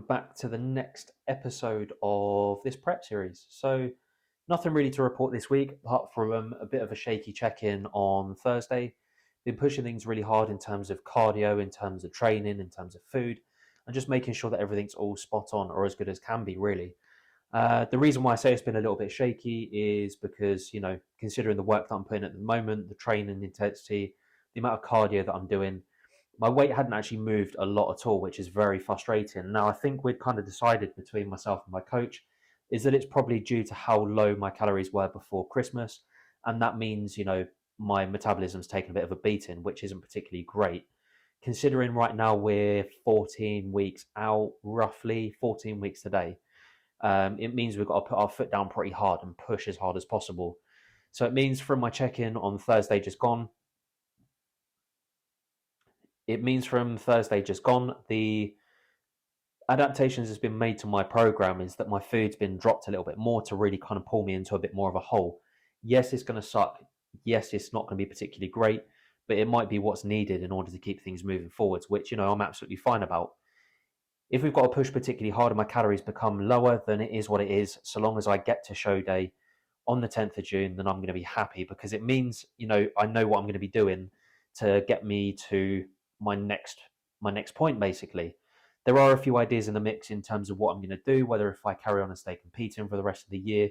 back to the next episode of this prep series. So, nothing really to report this week apart from a bit of a shaky check-in on Thursday. Been pushing things really hard in terms of cardio, in terms of training, in terms of food, and just making sure that everything's all spot on or as good as can be, really. The reason why I say it's been a little bit shaky is because, considering the work that I'm putting at the moment, the training intensity, the amount of cardio that I'm doing, my weight hadn't actually moved a lot at all, which is very frustrating. Now, I think we'd kind of decided between myself and my coach is that it's probably due to how low my calories were before Christmas. And that means, my metabolism's taken a bit of a beating, which isn't particularly great. Considering right now we're 14 weeks out, roughly 14 weeks today, it means we've got to put our foot down pretty hard and push as hard as possible. So it means from my check-in on Thursday just gone, the adaptations has been made to my program is that my food's been dropped a little bit more to really kind of pull me into a bit more of a hole. Yes, it's going to suck. Yes, it's not going to be particularly great, but it might be what's needed in order to keep things moving forwards, which, I'm absolutely fine about. If we've got to push particularly hard and my calories become lower, then it is what it is. So long as I get to show day on the 10th of June, then I'm going to be happy because it means, I know what I'm going to be doing to get me to my next point, basically. There are a few ideas in the mix in terms of what I'm going to do, whether if I carry on and stay competing for the rest of the year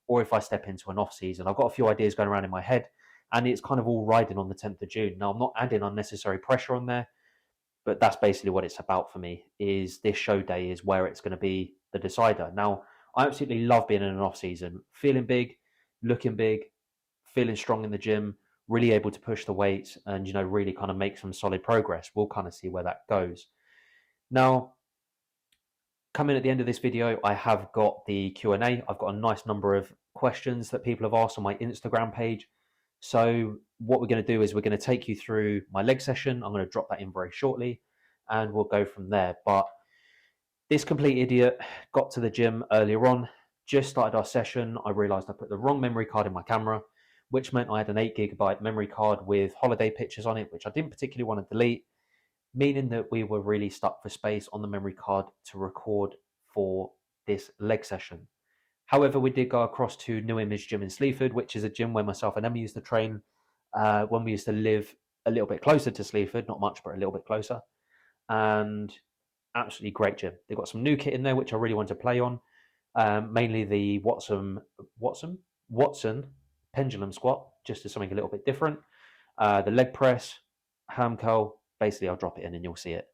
or if I step into an off season. I've got a few ideas going around in my head and it's kind of all riding on the 10th of June. Now, I'm not adding unnecessary pressure on there, but that's basically what it's about for me, is this show day is where it's going to be the decider. Now, I absolutely love being in an off season, feeling big, looking big, feeling strong in the gym, really able to push the weights and, really kind of make some solid progress. We'll kind of see where that goes. Now, coming at the end of this video, I have got the Q&A. I've got a nice number of questions that people have asked on my Instagram page. So what we're going to do is we're going to take you through my leg session. I'm going to drop that in very shortly and we'll go from there. But this complete idiot got to the gym earlier on, just started our session. I realized I put the wrong memory card in my camera, which meant I had an 8GB memory card with holiday pictures on it, which I didn't particularly want to delete, meaning that we were really stuck for space on the memory card to record for this leg session. However, we did go across to New Image Gym in Sleaford, which is a gym where myself and Emma used to train when we used to live a little bit closer to Sleaford, not much, but a little bit closer. And absolutely great gym. They've got some new kit in there, which I really want to play on. Mainly the Watson pendulum squat, just as something a little bit different. The leg press, ham curl, basically I'll drop it in and you'll see it.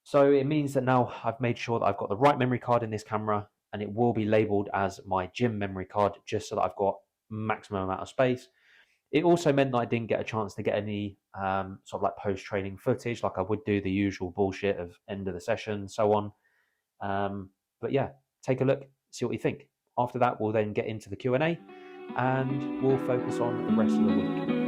So it means that now I've made sure that I've got the right memory card in this camera and it will be labeled as my gym memory card just so that I've got maximum amount of space. It also meant that I didn't get a chance to get any sort of like post-training footage, like I would do the usual bullshit of end of the session, so on. But yeah, take a look, see what you think. After that, we'll then get into the Q&A and we'll focus on the rest of the week.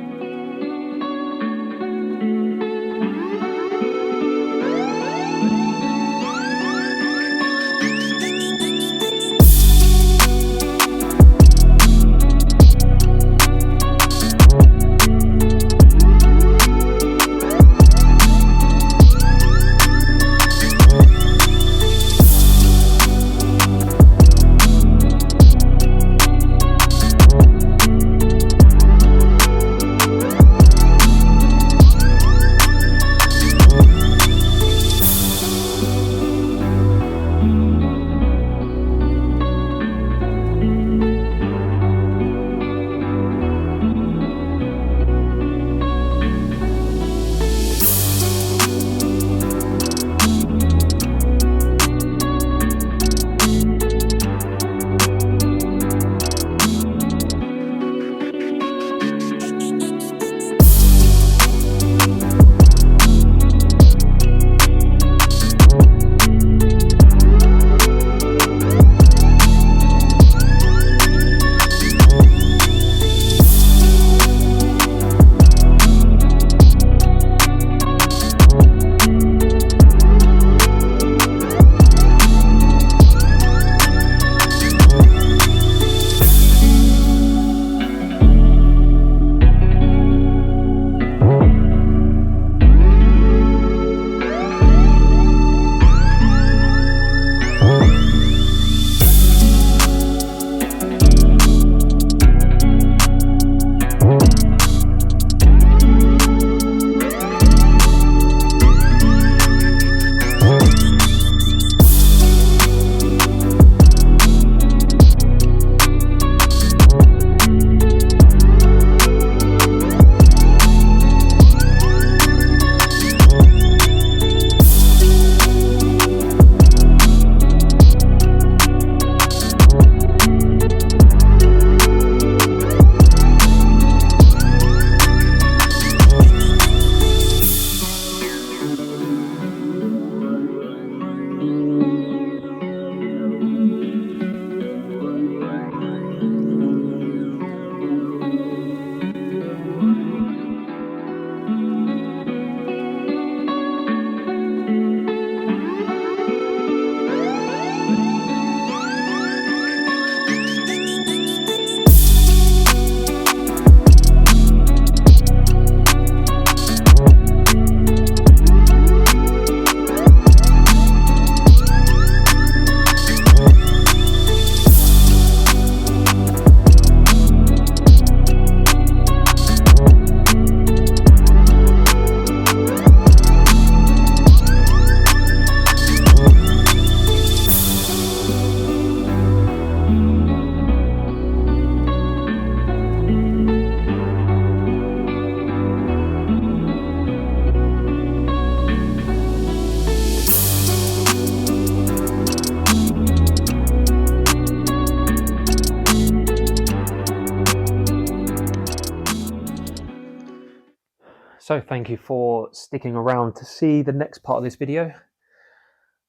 So thank you for sticking around to see the next part of this video.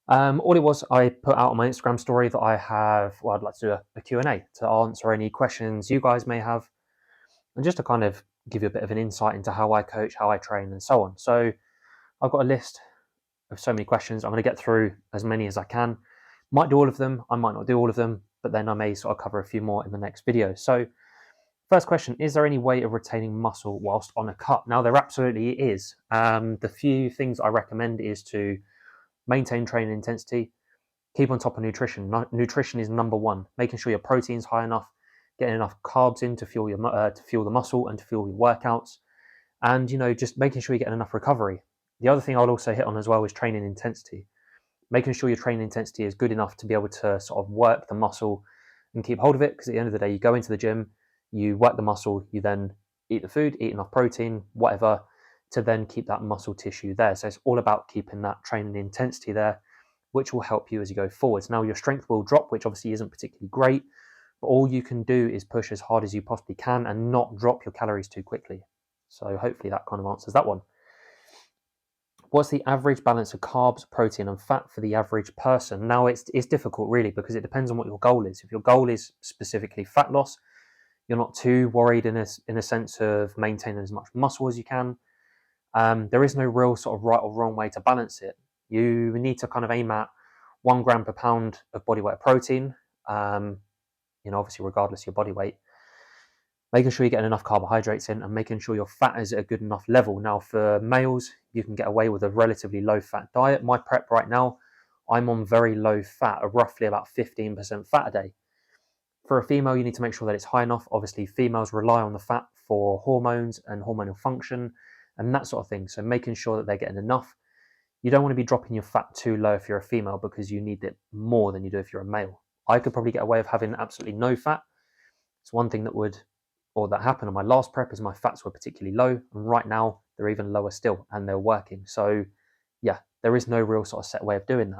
All it was, I put out on my Instagram story that I have, well, I'd like to do a Q&A to answer any questions you guys may have, and just to kind of give you a bit of an insight into how I coach, how I train, and so on. So I've got a list of so many questions. I'm going to get through as many as I can. Might do all of them, I might not do all of them, but then I may sort of cover a few more in the next video. So first question, is there any way of retaining muscle whilst on a cut? Now, there absolutely is. The few things I recommend is to maintain training intensity, keep on top of nutrition. Nutrition is number one, making sure your protein's high enough, getting enough carbs in to fuel the muscle and to fuel your workouts, and just making sure you're getting enough recovery. The other thing I'll also hit on as well is training intensity, making sure your training intensity is good enough to be able to sort of work the muscle and keep hold of it, because at the end of the day, you go into the gym, you work the muscle, you then eat the food, eat enough protein, whatever, to then keep that muscle tissue there. So it's all about keeping that training intensity there, which will help you as you go forwards. Now, your strength will drop, which obviously isn't particularly great, but all you can do is push as hard as you possibly can and not drop your calories too quickly. So hopefully that kind of answers that one. What's the average balance of carbs, protein, and fat for the average person? Now, it's difficult really, because it depends on what your goal is. If your goal is specifically fat loss, you're not too worried in a sense of maintaining as much muscle as you can. There is no real sort of right or wrong way to balance it. You need to kind of aim at 1 gram per pound of body weight of protein, obviously regardless of your body weight, making sure you're getting enough carbohydrates in and making sure your fat is at a good enough level. Now, for males, you can get away with a relatively low fat diet. My prep right now, I'm on very low fat, roughly about 15% fat a day. For a female, you need to make sure that it's high enough. Obviously, females rely on the fat for hormones and hormonal function and that sort of thing. So making sure that they're getting enough. You don't want to be dropping your fat too low if you're a female, because you need it more than you do if you're a male. I could probably get away with having absolutely no fat. It's one thing that happened on my last prep is my fats were particularly low, and right now they're even lower still and they're working. So yeah, there is no real sort of set way of doing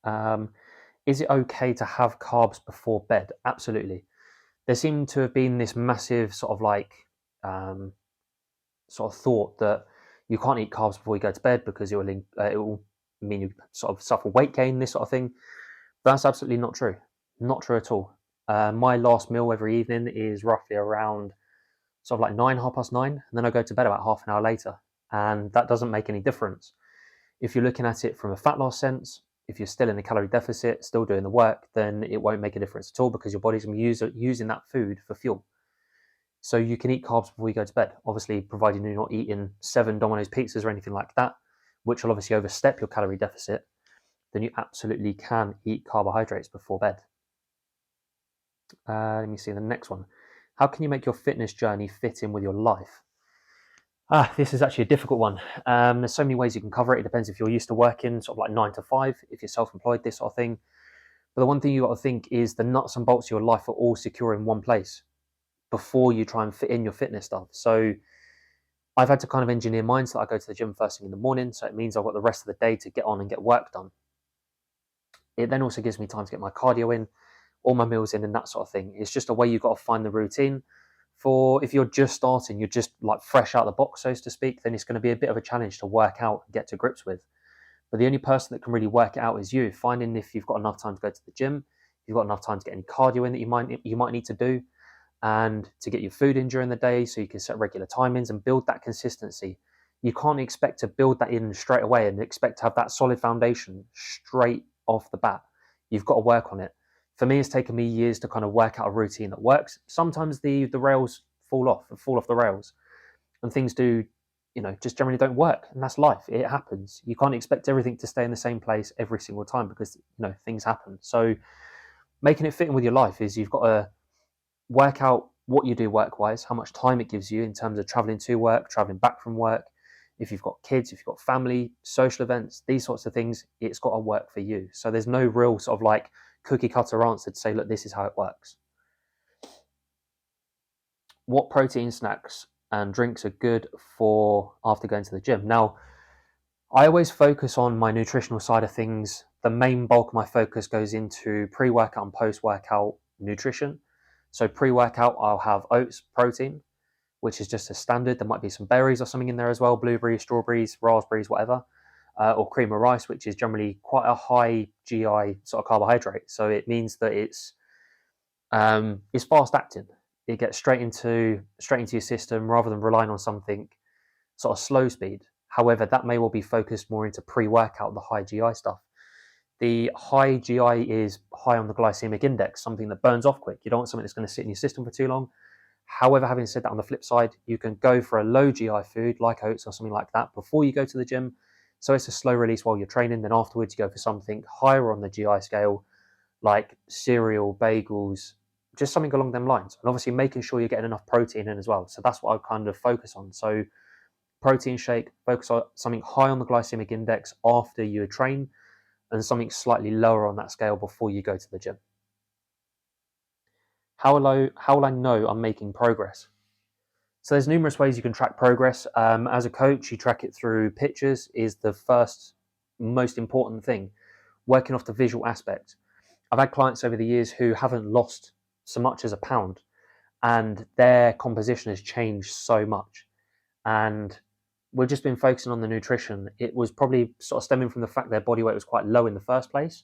that. Is it okay to have carbs before bed? Absolutely. There seemed to have been this massive sort of thought that you can't eat carbs before you go to bed because it will mean you sort of suffer weight gain, this sort of thing. But that's absolutely not true. Not true at all. My last meal every evening is roughly around sort of like 9, 9:30, and then I go to bed about half an hour later, and that doesn't make any difference. If you're looking at it from a fat loss sense, if you're still in a calorie deficit, still doing the work, then it won't make a difference at all, because your body's going to be using that food for fuel. So you can eat carbs before you go to bed, obviously providing you're not eating 7 Domino's pizzas or anything like that, which will obviously overstep your calorie deficit. Then you absolutely can eat carbohydrates before bed. Let me see the next one. How can you make your fitness journey fit in with your life? This is actually a difficult one. There's so many ways you can cover it. It depends if you're used to working sort of like 9 to 5, if you're self-employed, this sort of thing. But the one thing you got to think is the nuts and bolts of your life are all secure in one place before you try and fit in your fitness stuff. So I've had to kind of engineer mine so that I go to the gym first thing in the morning. So it means I've got the rest of the day to get on and get work done. It then also gives me time to get my cardio in, all my meals in, and that sort of thing. It's just a way you've got to find the routine. For if you're just starting, you're just like fresh out of the box, so to speak, then it's going to be a bit of a challenge to work out and get to grips with. But the only person that can really work it out is you, finding if you've got enough time to go to the gym, if you've got enough time to get any cardio in that you might need to do, and to get your food in during the day so you can set regular timings and build that consistency. You can't expect to build that in straight away and expect to have that solid foundation straight off the bat. You've got to work on it. For me, it's taken me years to kind of work out a routine that works. Sometimes the rails fall off the rails, and things do, just generally don't work, and that's life. It happens. You can't expect everything to stay in the same place every single time, because things happen. So making it fit in with your life is you've got to work out what you do work-wise, how much time it gives you in terms of traveling to work, traveling back from work. If you've got kids, if you've got family, social events, these sorts of things, it's got to work for you. So there's no real sort of like cookie cutter answer to say, look, this is how it works. What protein snacks and drinks are good for after going to the gym? Now, I always focus on my nutritional side of things. The main bulk of my focus goes into pre-workout and post-workout nutrition. So pre-workout, I'll have oats protein, which is just a standard. There might be some berries or something in there as well, blueberries, strawberries, raspberries, whatever. Or cream of rice, which is generally quite a high GI sort of carbohydrate. So it means that it's fast acting. It gets straight into your system rather than relying on something sort of slow speed. However, that may well be focused more into pre-workout, the high GI stuff. The high GI is high on the glycemic index, something that burns off quick. You don't want something that's going to sit in your system for too long. However, having said that, on the flip side, you can go for a low GI food like oats or something like that before you go to the gym. So it's a slow release while you're training. Then afterwards, you go for something higher on the GI scale, like cereal, bagels, just something along them lines. And obviously making sure you're getting enough protein in as well. So that's what I kind of focus on. So protein shake, focus on something high on the glycemic index after you train, and something slightly lower on that scale before you go to the gym. How will I know I'm making progress? So there's numerous ways you can track progress. As a coach, you track it through pictures is the first most important thing, working off the visual aspect. I've had clients over the years who haven't lost so much as a pound, and their composition has changed so much. And we've just been focusing on the nutrition. It was probably sort of stemming from the fact their body weight was quite low in the first place.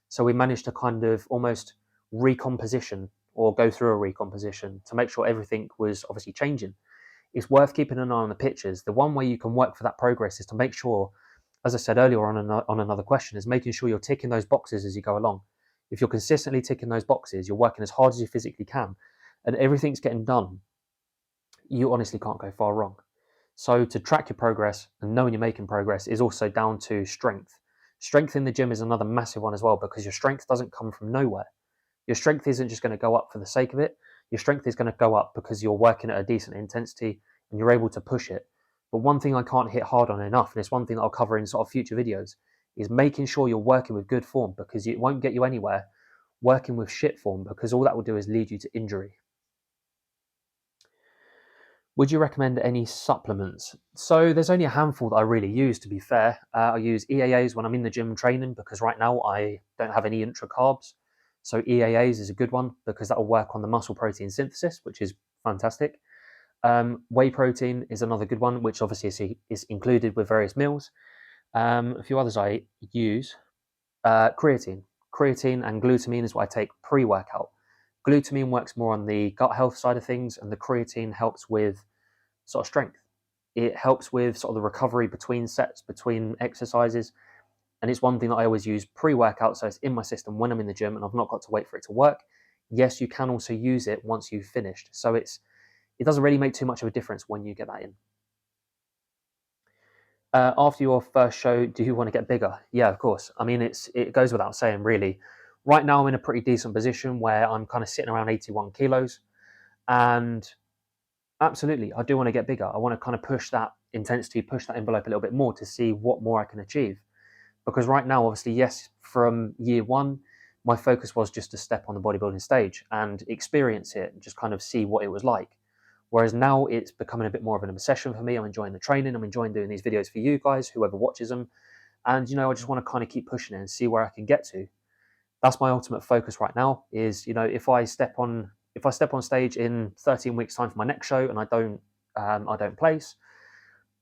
So we managed to kind of almost recomposition or go through a recomposition to make sure everything was obviously changing. It's worth keeping an eye on the pictures. The one way you can work for that progress is to make sure, as I said earlier on another question, is making sure you're ticking those boxes as you go along. If you're consistently ticking those boxes, you're working as hard as you physically can, and everything's getting done, you honestly can't go far wrong. So to track your progress and knowing you're making progress is also down to strength. Strength in the gym is another massive one as well, because your strength doesn't come from nowhere. Your strength isn't just going to go up for the sake of it. Your strength is going to go up because you're working at a decent intensity and you're able to push it. But one thing I can't hit hard on enough, and it's one thing that I'll cover in sort of future videos, is making sure you're working with good form, because it won't get you anywhere working with shit form, because all that will do is lead you to injury. Would you recommend any supplements? So there's only a handful that I really use, to be fair. I use EAAs when I'm in the gym training, because right now I don't have any intra carbs. So EAAs is a good one because that will work on the muscle protein synthesis, which is fantastic. Whey protein is another good one, which obviously is included with various meals. A few others I use. Creatine. Creatine and glutamine is what I take pre-workout. Glutamine works more on the gut health side of things, and the creatine helps with sort of strength. It helps with sort of the recovery between sets, between exercises. And it's one thing that I always use pre-workout, so it's in my system when I'm in the gym and I've not got to wait for it to work. Yes, you can also use it once you've finished. So it doesn't really make too much of a difference when you get that in. After your first show, do you want to get bigger? Yeah, of course. I mean, it goes without saying, really. Right now, I'm in a pretty decent position where I'm kind of sitting around 81 kilos. And absolutely, I do want to get bigger. I want to kind of push that intensity, push that envelope a little bit more to see what more I can achieve. Because right now, obviously, yes, from year one, my focus was just to step on the bodybuilding stage and experience it and just kind of see what it was like. Whereas now it's becoming a bit more of an obsession for me. I'm enjoying the training. I'm enjoying doing these videos for you guys, whoever watches them. And, I just want to kind of keep pushing it and see where I can get to. That's my ultimate focus right now is, if I step on stage in 13 weeks time for my next show and I don't place,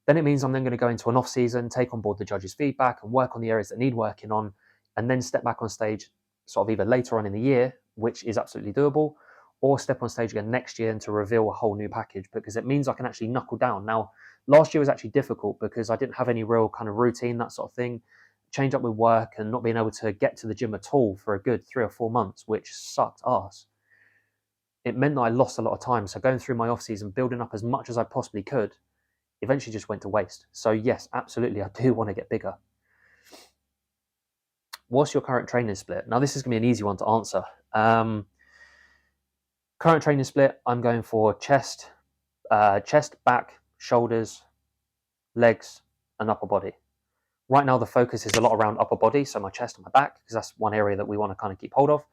then it means I'm then going to go into an off season, take on board the judges' feedback and work on the areas that need working on, and then step back on stage sort of either later on in the year, which is absolutely doable, or step on stage again next year and to reveal a whole new package, because it means I can actually knuckle down. Now, last year was actually difficult because I didn't have any real kind of routine, that sort of thing. Change up with work and not being able to get to the gym at all for a good 3 or 4 months, which sucked ass. It meant that I lost a lot of time. So going through my off season, building up as much as I possibly could, eventually just went to waste. So yes, absolutely, I do want to get bigger. What's your current training split? Now, this is going to be an easy one to answer. Current training split, I'm going for chest, back, shoulders, legs, and upper body. Right now, the focus is a lot around upper body, so my chest and my back, because that's one area that we want to kind of keep hold of.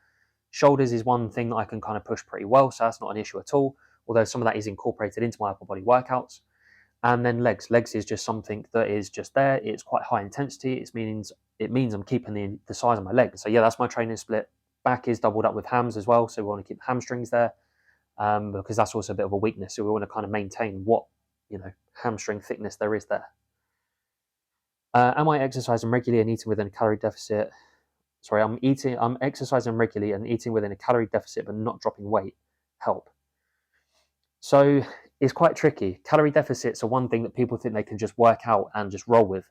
Shoulders is one thing that I can kind of push pretty well, so that's not an issue at all, although some of that is incorporated into my upper body workouts. And then legs. Legs is just something that is just there. It's quite high intensity. It means I'm keeping the size of my leg. So yeah, that's my training split. Back is doubled up with hams as well, so we want to keep the hamstrings there. because that's also a bit of a weakness. So we want to kind of maintain what, hamstring thickness there is there. Am I exercising regularly and eating within a calorie deficit? Sorry, I'm exercising regularly and eating within a calorie deficit but not dropping weight. Help. So it's quite tricky. Calorie deficits are one thing that people think they can just work out and just roll with.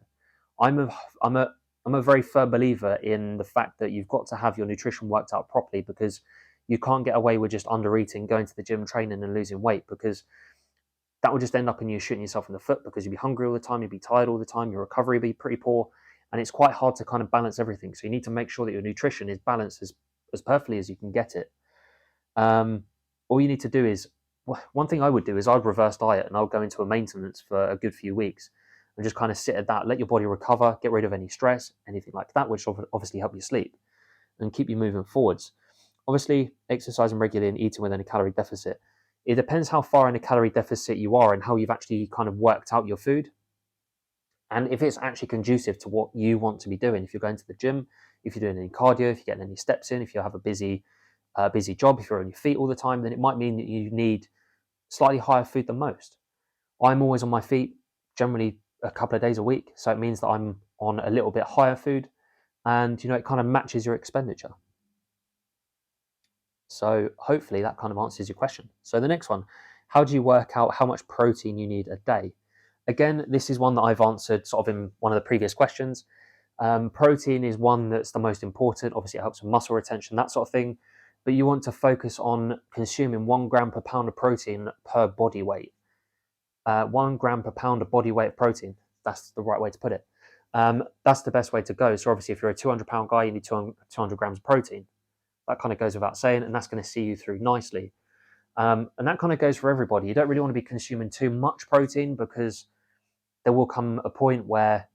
I'm a very firm believer in the fact that you've got to have your nutrition worked out properly, because you can't get away with just under eating, going to the gym, training and losing weight, because that will just end up in you shooting yourself in the foot, because you'll be hungry all the time, you'll be tired all the time, your recovery will be pretty poor, and it's quite hard to kind of balance everything. So you need to make sure that your nutrition is balanced as perfectly as you can get it. All you need to do is, one thing I would do is I'd reverse diet, and I'll go into a maintenance for a good few weeks and just kind of sit at that, let your body recover, get rid of any stress, anything like that, which will obviously help you sleep and keep you moving forwards. Obviously, exercising regularly and eating within a calorie deficit. It depends how far in a calorie deficit you are and how you've actually kind of worked out your food. And if it's actually conducive to what you want to be doing, if you're going to the gym, if you're doing any cardio, if you're getting any steps in, if you have a busy job, if you're on your feet all the time, then it might mean that you need slightly higher food than most. I'm always on my feet, generally a couple of days a week. So it means that I'm on a little bit higher food, and it kind of matches your expenditure. So hopefully that kind of answers your question. So the next one, how do you work out how much protein you need a day? Again, this is one that I've answered sort of in one of the previous questions. Protein is one that's the most important. Obviously, it helps with muscle retention, that sort of thing. But you want to focus on consuming 1 gram per pound of protein per body weight. 1 gram per pound of body weight of protein. That's the right way to put it. That's the best way to go. So obviously, if you're a 200-pound guy, you need 200 grams of protein. That kind of goes without saying, and that's going to see you through nicely. And that kind of goes for everybody. You don't really want to be consuming too much protein, because there will come a point where,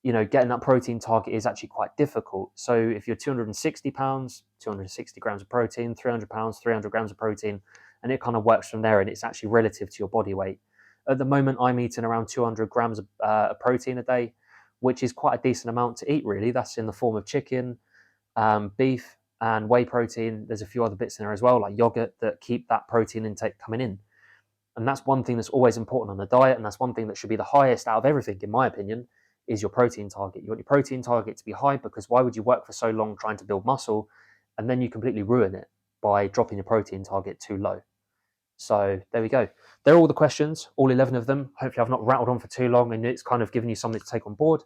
getting that protein target is actually quite difficult. So if you're 260 pounds, 260 grams of protein, 300 pounds, 300 grams of protein, and it kind of works from there, and it's actually relative to your body weight. At the moment, I'm eating around 200 grams of protein a day, which is quite a decent amount to eat, really. That's in the form of chicken, beef, and whey protein. There's a few other bits in there as well, like yogurt, that keep that protein intake coming in. And that's one thing that's always important on a diet, and that's one thing that should be the highest out of everything, in my opinion, is your protein target. You want your protein target to be high, because why would you work for so long trying to build muscle and then you completely ruin it by dropping your protein target too low? So there we go. They're all the questions, all 11 of them. Hopefully I've not rattled on for too long, and it's kind of given you something to take on board.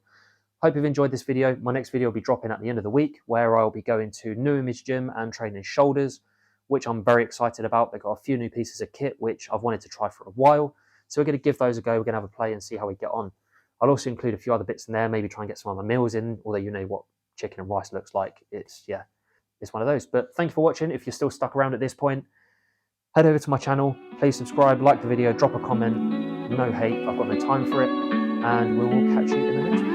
Hope you've enjoyed this video. My next video will be dropping at the end of the week, where I'll be going to New Image Gym and training shoulders, which I'm very excited about. They've got a few new pieces of kit, which I've wanted to try for a while. So we're going to give those a go. We're going to have a play and see how we get on. I'll also include a few other bits in there, maybe try and get some other meals in, although you know what chicken and rice looks like. It's one of those. But thank you for watching. If you're still stuck around at this point, head over to my channel. Please subscribe, like the video, drop a comment. No hate. I've got no time for it. And we will catch you in the next one.